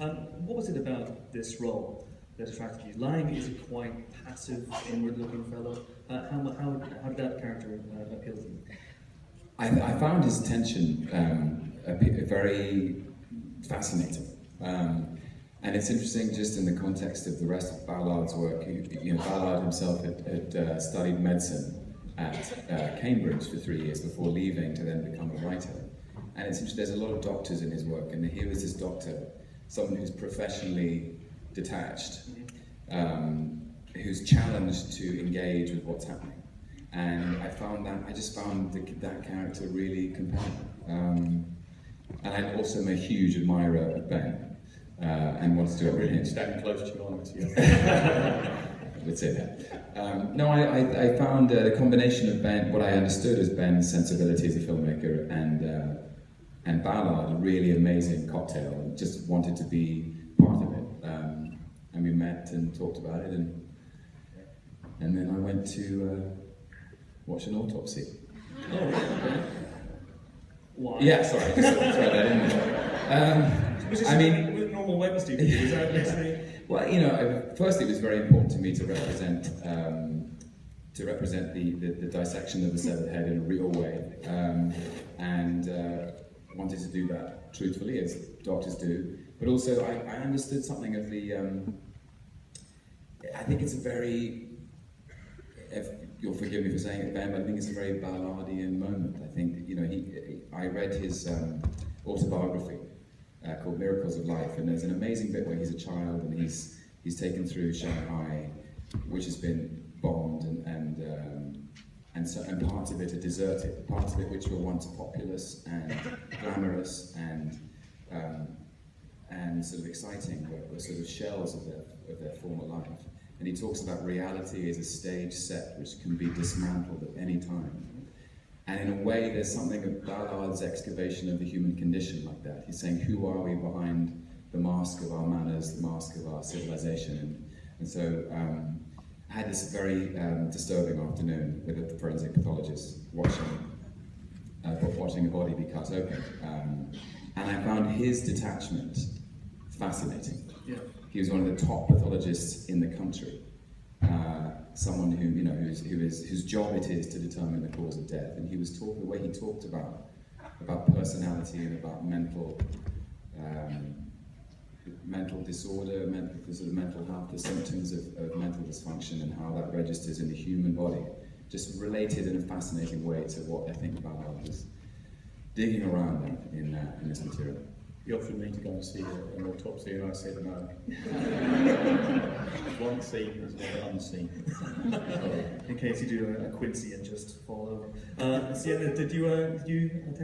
What was it about this role that attracted you? Lying is a quite passive, inward-looking fellow. How did that character appeal to you? I found his tension very fascinating. And it's interesting just in the context of the rest of Ballard's work. Ballard himself had studied medicine at Cambridge for 3 years before leaving to then become a writer. And it's interesting, there's a lot of doctors in his work, and here is this doctor, someone who's professionally detached, who's challenged to engage with what's happening. And I just found that character really compelling. And I'm also a huge admirer of Ben. And wanted to do it really standing close to you on it. I would say that. No, I found the combination of Ben, what I understood as Ben's sensibility as a filmmaker, and Ballard, a really amazing cocktail. And just wanted to be part of it. And we met and talked about it, and then I went to watch an autopsy. Oh, okay. Why? Yeah, sorry, I just throw that in there. Was this normal Wednesday for you? Was that basically? Well, firstly, it was very important to me to represent the dissection of the severed head in a real way, and wanted to do that truthfully, as doctors do. But also, I understood something of the. I think it's a very. If you'll forgive me for saying it, Ben, but I think it's a very Ballardian moment. I think I read his autobiography. Called Miracles of Life, and there's an amazing bit where he's a child and he's taken through Shanghai, which has been bombed, and parts of it are deserted, parts of it which were once populous and glamorous and sort of exciting were sort of shells of their former life. And he talks about reality as a stage set which can be dismantled at any time. And in a way, there's something of Ballard's excavation of the human condition like that. He's saying, who are we behind the mask of our manners, the mask of our civilization? And so I had this very disturbing afternoon with a forensic pathologist watching a body be cut open. And I found his detachment fascinating. Yeah. He was one of the top pathologists in the country. Someone whose job it is to determine the cause of death, and the way he talked about personality and about mental disorder, mental health, the symptoms of mental dysfunction, and how that registers in the human body, just related in a fascinating way to what I think Ballard was digging around in this material. He offered me to go and see an autopsy, and I said no. One seen is one unseen. In case you do a Quincy and just fall over. Sienna, did you attend?